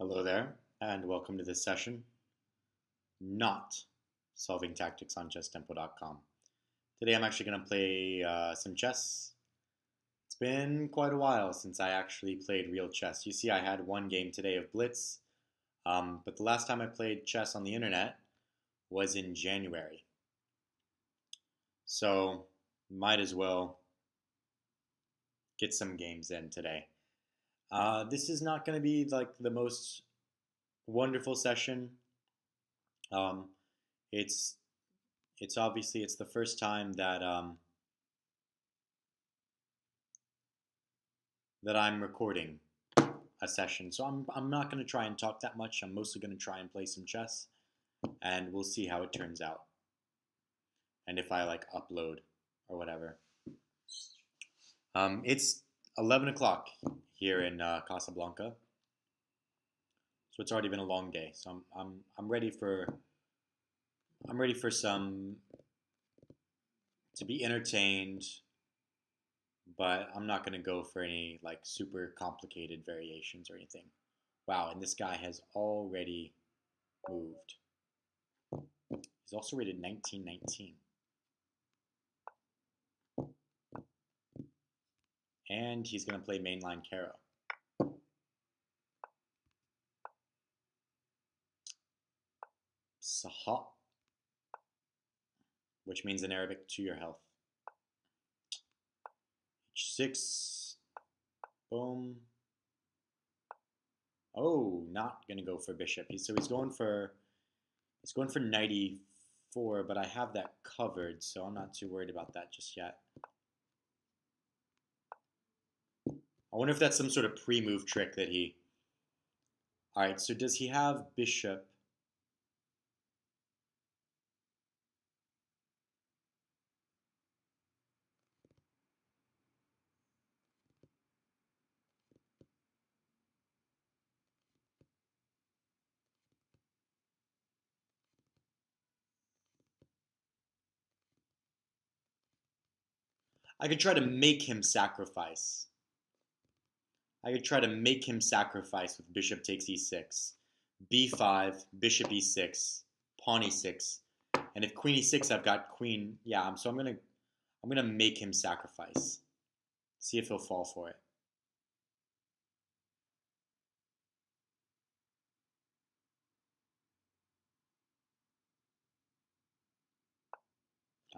Hello there, and welcome to this session, not solving tactics on chesstempo.com. Today I'm actually going to play some chess. It's been quite a while since I actually played real chess. You see, I had one game today of Blitz, but the last time I played chess on the internet was in January. So, might as well get some games in today. This is not going to be like the most wonderful session. Um, it's it's obviously it's the first time that I'm recording a session, so I'm not going to try and talk that much. I'm mostly going to try and play some chess, and we'll see how it turns out, and if I like upload or whatever. It's 11 o'clock here in Casablanca, so it's already been a long day. So I'm ready for some to be entertained, but I'm not going to go for any like super complicated variations or anything. Wow, and this guy has already moved. He's also rated 1919. And he's going to play mainline Caro. Saha, which means in Arabic, to your health. H6. Boom. Oh, not going to go for bishop. So he's going for knight e4, but I have that covered, so I'm not too worried about that just yet. I wonder if that's some sort of pre-move trick that he... Alright, so does he have bishop? I could try to make him sacrifice. I could try to make him sacrifice with bishop takes e6, b5, bishop e6, pawn e6, and if queen e6, I've got queen. Yeah, so I'm gonna make him sacrifice. See if he'll fall for it.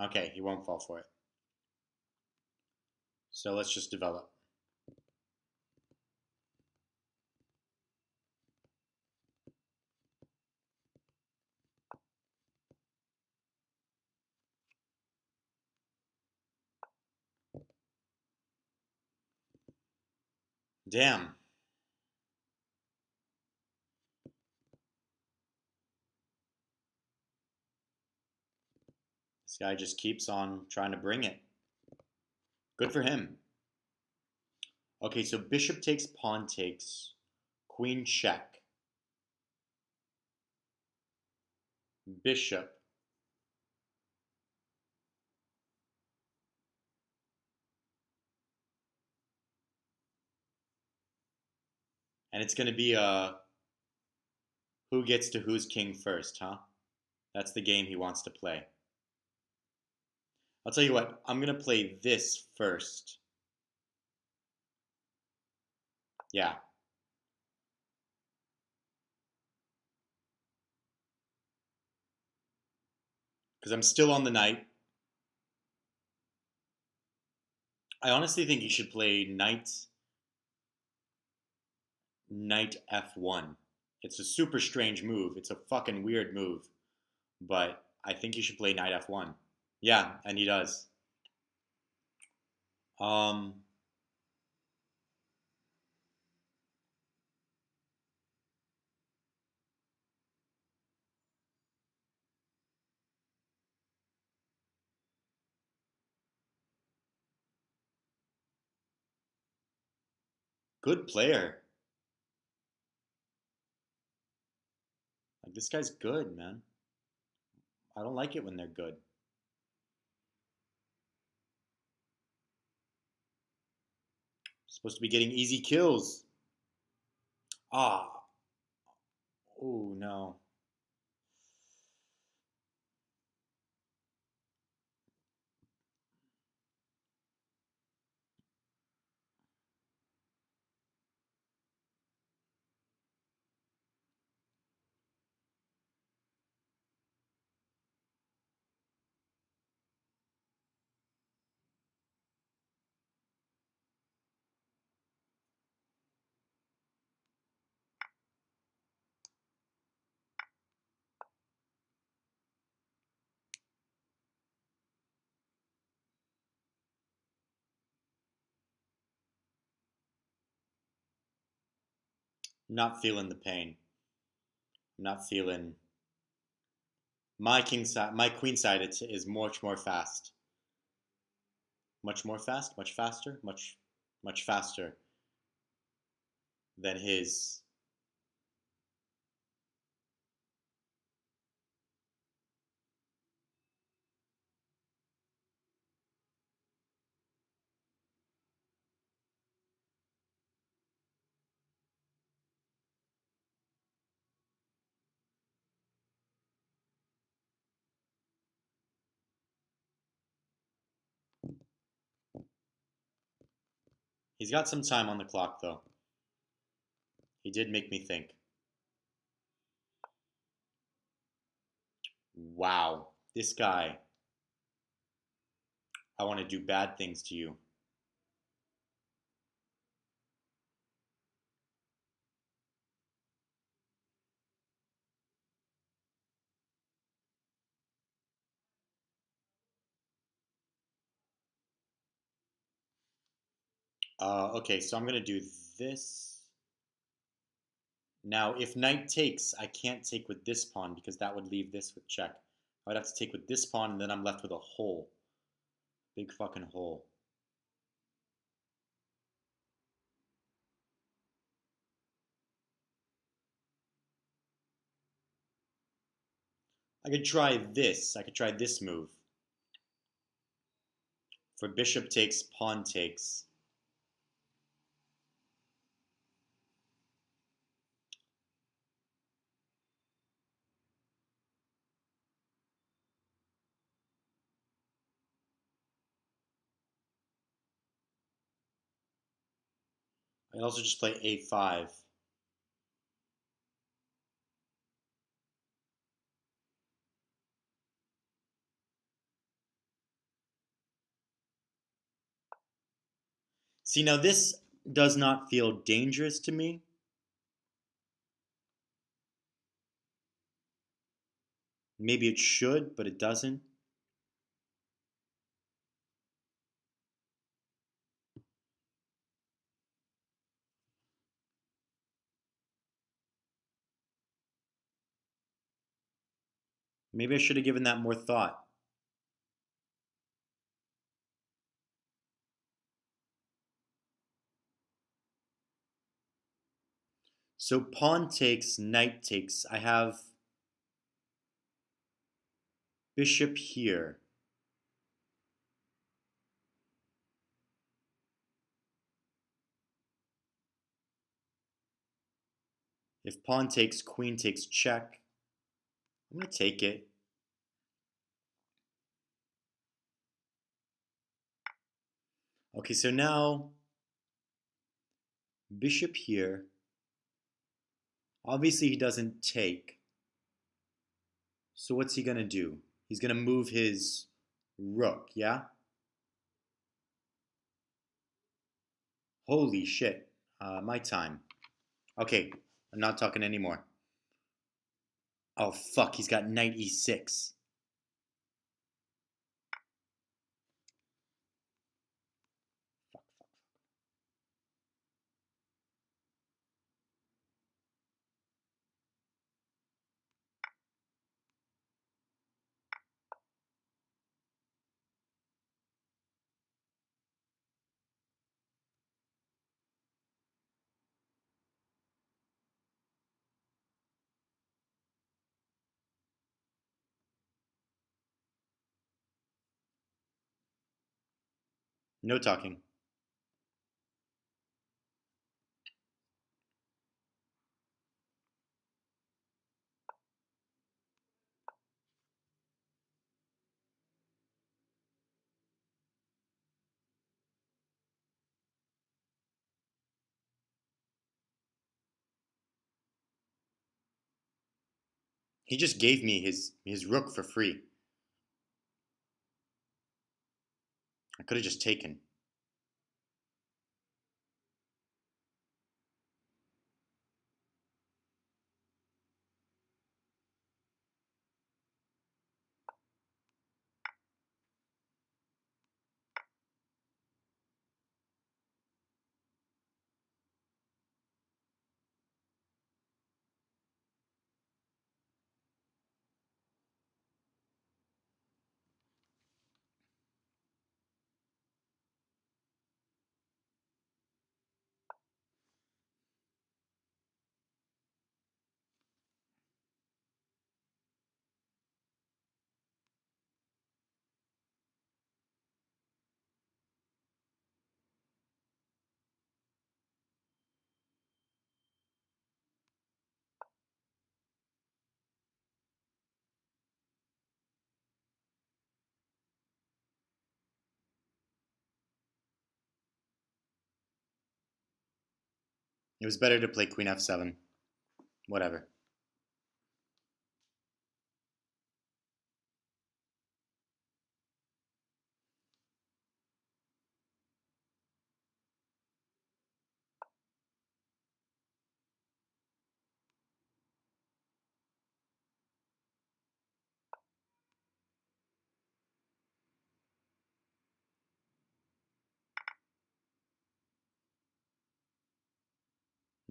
Okay, he won't fall for it. So let's just develop. Damn. This guy just keeps on trying to bring it. Good for him. Okay, so bishop takes, pawn takes, queen check, bishop. And it's going to be a who gets to who's king first, huh? That's the game he wants to play. I'll tell you what, I'm going to play this first. Yeah. Because I'm still on the knight. I honestly think you should play knight f1. It's a super strange move. It's a fucking weird move. But I think you should play knight f1. Yeah, and he does. Um, Good player. Like, this guy's good, man. I don't like it when they're good. Supposed to be getting easy kills. Ah, Oh no. I'm not feeling the pain. I'm not feeling my king side. My queen side is much more fast. Much more fast. Much faster. Much faster than his. He's got some time on the clock though. He did make me think. Wow, this guy. I want to do bad things to you. Okay, so I'm gonna do this. Now, if knight takes, I can't take with this pawn because that would leave this with check. I would have to take with this pawn, and then I'm left with a hole. Big fucking hole. I could try this. I could try this move. For bishop takes, pawn takes. I could also just play a5. See, now this does not feel dangerous to me. Maybe it should, but it doesn't. Maybe I should have given that more thought. So pawn takes, knight takes. I have bishop here. If pawn takes, queen takes check. I'm going to take it. Okay, so now bishop here. Obviously he doesn't take. So what's he going to do? He's going to move his rook, yeah? Holy shit. My time. Okay, I'm not talking anymore. Oh fuck, he's got knight e6. No talking. He just gave me his rook for free. I could have just taken. It was better to play queen f7. Whatever.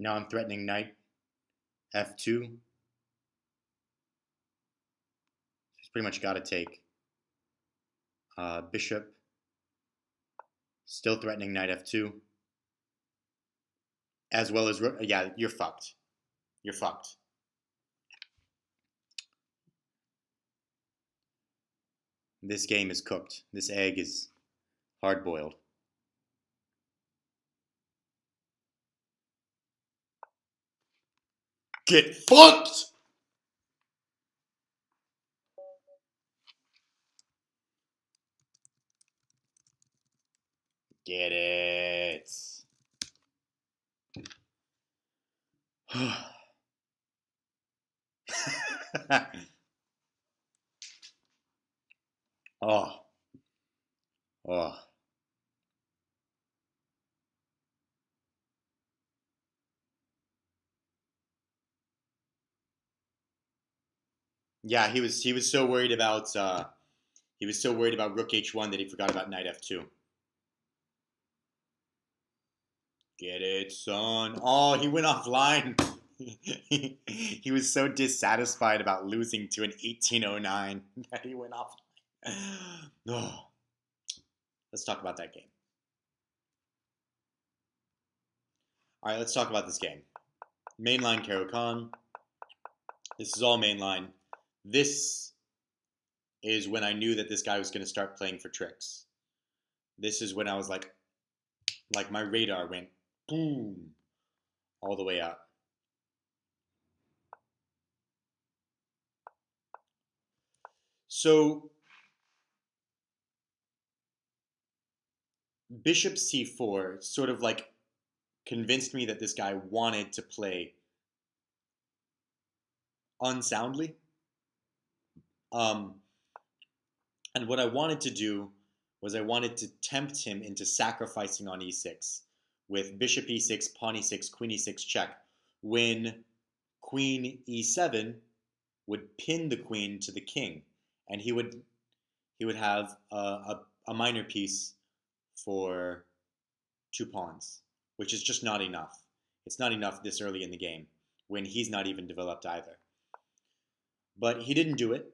Now I'm threatening knight f2. He's pretty much got to take. Bishop. Still threatening knight f2. As well as rook. Yeah, you're fucked. You're fucked. This game is cooked. This egg is hard boiled. Get fucked! Get it. Oh. Oh. Yeah, he was so worried about rook h1 that he forgot about knight f2. Get it, son. Oh, he went offline. He was so dissatisfied about losing to an 1809 that he went offline. Oh. Let's talk about that game. All right, let's talk about this game. Mainline Caro-Kann. This is all mainline. This is when I knew that this guy was going to start playing for tricks. This is when I was like my radar went boom all the way up. So bishop c4 sort of like convinced me that this guy wanted to play unsoundly. And what I wanted to do was I wanted to tempt him into sacrificing on e6 with bishop e6, pawn e6, queen e6 check, when queen e7 would pin the queen to the king, and he would have a minor piece for 2 pawns, which is just not enough. It's not enough this early in the game when he's not even developed either. But he didn't do it.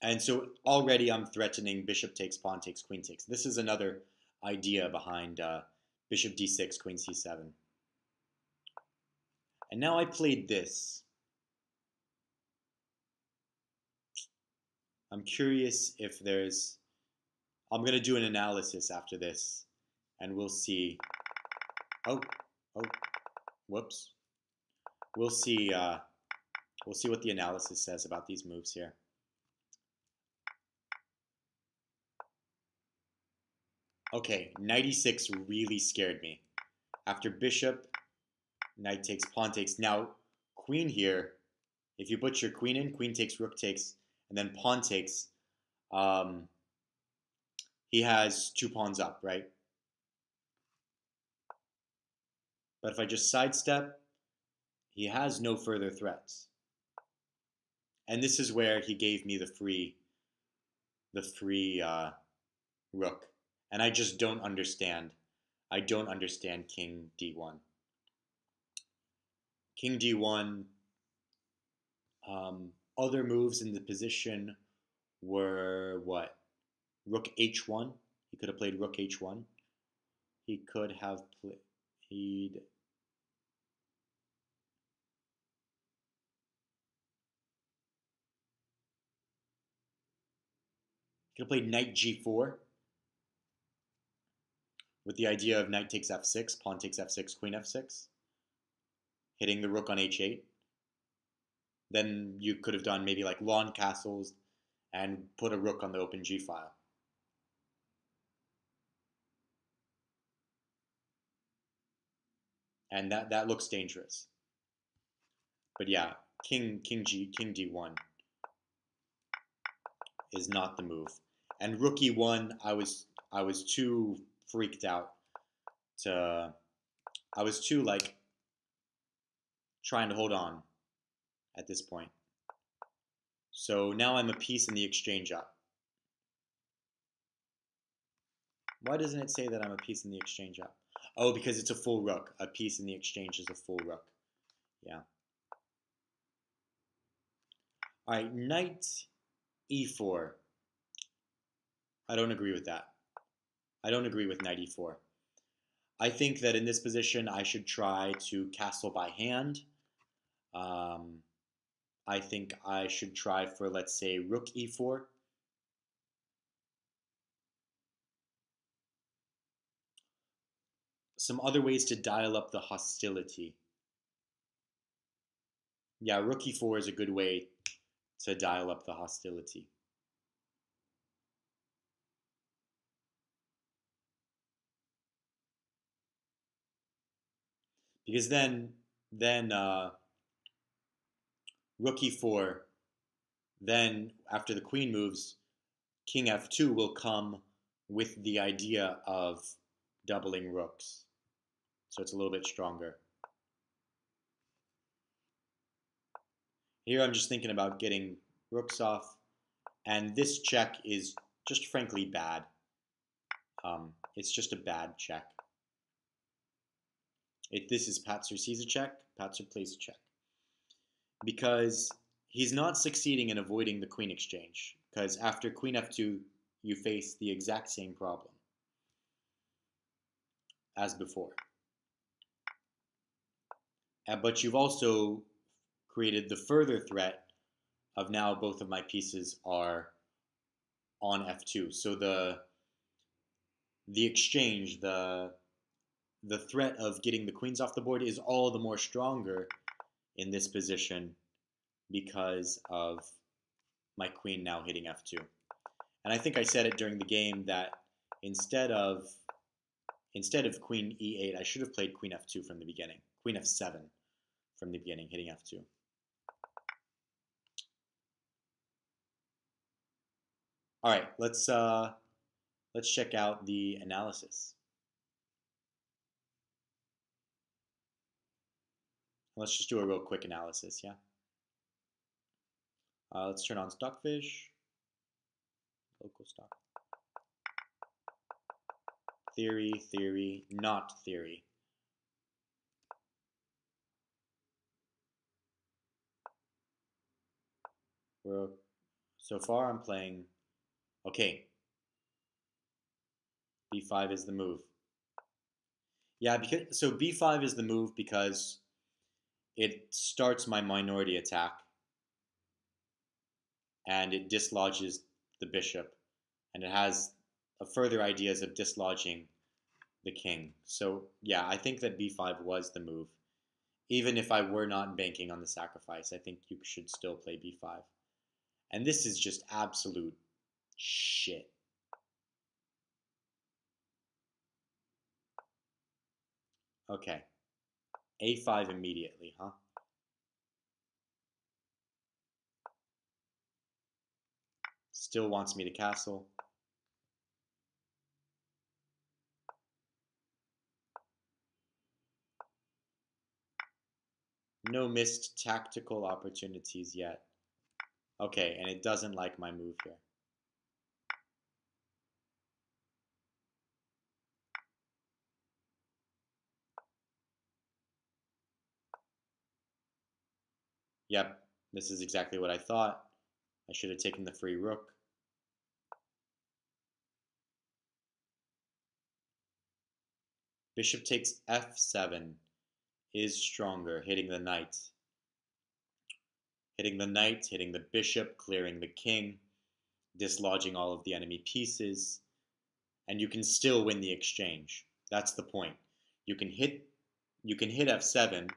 And so already I'm threatening bishop takes, pawn takes, queen takes. This is another idea behind bishop d6, queen c7. And now I played this. I'm curious if there's... I'm going to do an analysis after this, and we'll see... Oh, whoops. We'll see what the analysis says about these moves here. Okay, knight e6 really scared me. After bishop, knight takes, pawn takes. Now, queen here, if you put your queen in, queen takes, rook takes, and then pawn takes, he has 2 pawns up, right? But if I just sidestep, he has no further threats. And this is where he gave me the free rook. And I just don't understand. I don't understand king d1. King d1, other moves in the position were what? Rook h1. He could have played rook h1. He could have played... He could have played knight g4 with the idea of knight takes f6, pawn takes f6, queen f6, hitting the rook on h8. Then you could have done maybe like lawn castles and put a rook on the open g file. And that looks dangerous. But yeah, king d1 is not the move. And rook e1, I was too freaked out to... I was too like trying to hold on at this point. So now I'm a piece in the exchange up. Why doesn't it say that I'm a piece in the exchange up? Oh, because it's a full rook. A piece in the exchange is a full rook. Yeah. All right, knight e4. I don't agree with that. I don't agree with knight e4. I think that in this position I should try to castle by hand. I think I should try for, let's say, rook e4. Some other ways to dial up the hostility. Yeah, rook e4 is a good way to dial up the hostility. Because then rook e4, then after the queen moves, king f2 will come with the idea of doubling rooks. So it's a little bit stronger. Here I'm just thinking about getting rooks off, and this check is just frankly bad. It's just a bad check. This is Patzer sees a check, Patzer plays a check. Because he's not succeeding in avoiding the queen exchange, because after queen f2 you face the exact same problem as before. But you've also created the further threat of now both of my pieces are on f2. So the exchange, the threat of getting the queens off the board is all the more stronger in this position because of my queen now hitting f2. And I think I said it during the game that instead of queen e8, I should have played queen f2 from the beginning. Queen f7 from the beginning, hitting f2. All right, let's check out the analysis. Let's just do a real quick analysis, yeah? Let's turn on Stockfish, local stock. Theory, not theory. So far I'm playing, okay, b5 is the move. Yeah, so b5 is the move because it starts my minority attack and it dislodges the bishop, and it has further ideas of dislodging the king. So yeah, I think that b5 was the move. Even if I were not banking on the sacrifice, I think you should still play b5. And this is just absolute shit. Okay. A5 immediately, huh? Still wants me to castle. No missed tactical opportunities yet. Okay, and it doesn't like my move here. Yep, this is exactly what I thought. I should have taken the free rook. Bishop takes f7 is stronger, hitting the knight. Hitting the knight, hitting the bishop, clearing the king, dislodging all of the enemy pieces, and you can still win the exchange. That's the point. You can hit f7.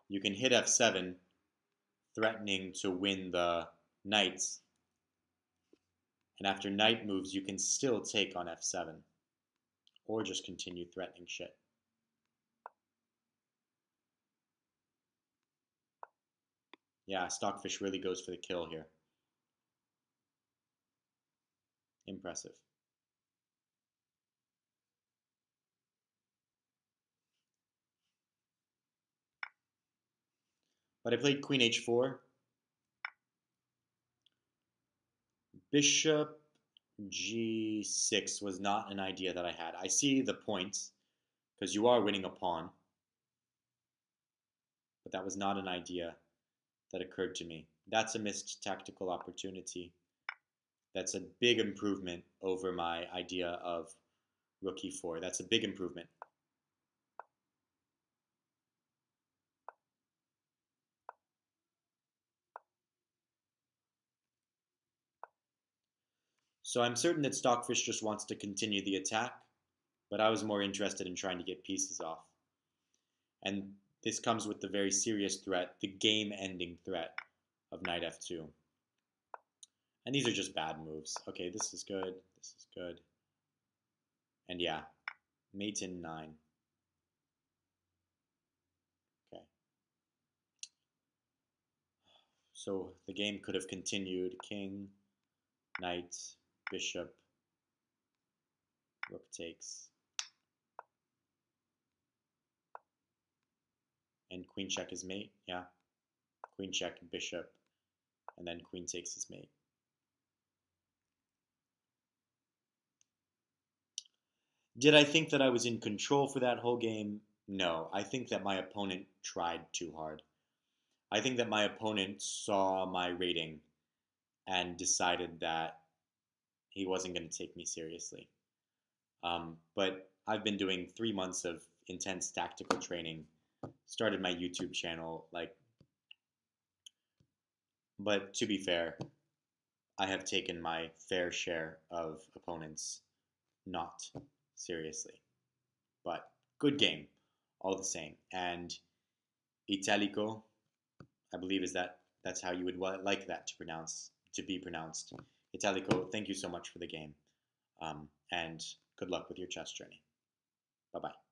You can hit f7, threatening to win the knights. And after knight moves, you can still take on f7, or just continue threatening shit. Yeah, Stockfish really goes for the kill here. Impressive. But I played queen h4. Bishop g6 was not an idea that I had. I see the points, because you are winning a pawn. But that was not an idea that occurred to me. That's a missed tactical opportunity. That's a big improvement over my idea of rook e4. That's a big improvement. So I'm certain that Stockfish just wants to continue the attack, but I was more interested in trying to get pieces off. And this comes with the very serious threat, the game-ending threat of knight f2. And these are just bad moves. Okay, this is good, this is good. And yeah, mate in 9. Okay. So the game could have continued. King, knight, bishop, rook takes. And queen check is mate, yeah. Queen check, bishop, and then queen takes is mate. Did I think that I was in control for that whole game? No. I think that my opponent tried too hard. I think that my opponent saw my rating and decided that he wasn't going to take me seriously. But I've been doing 3 months of intense tactical training, started my YouTube channel, but to be fair, I have taken my fair share of opponents not seriously. But good game, all the same. And Italico, I believe that's how you would like that to be pronounced. Italico, thank you so much for the game, and good luck with your chess journey. Bye bye.